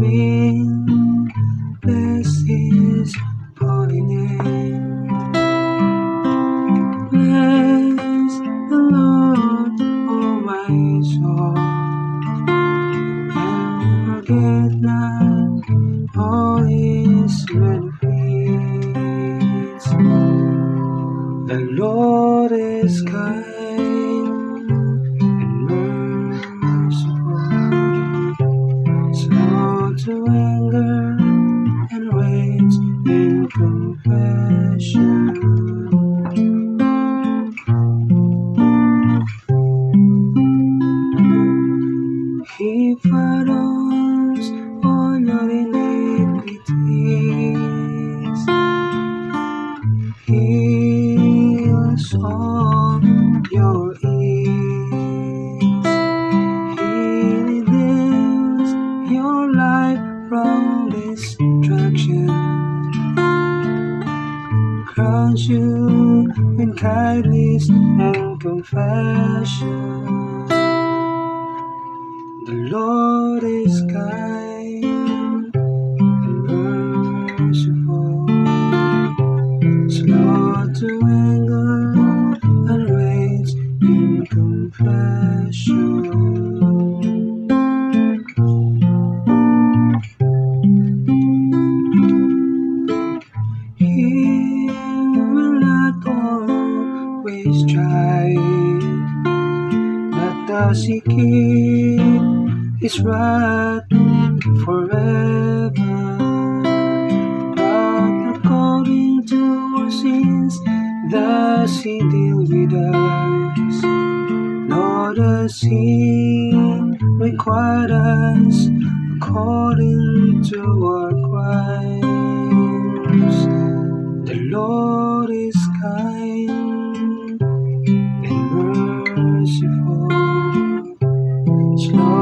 between. Bless His holy name. Bless the Lord, oh my soul, and forget not all His benefits. The Lord is kind and merciful, slow to anger and waits in compassion. He pardons all your iniquities. He heals all your ills. He redeems your life from destruction, crowns you with kindness and compassion. The Lord is kind and merciful, slow to anger and waits in compassion. He will not always strive, not does He keep His wrath forever, but according to our sins does He deal with us, nor does He require us according to our crimes. The Lord is kind and merciful, slow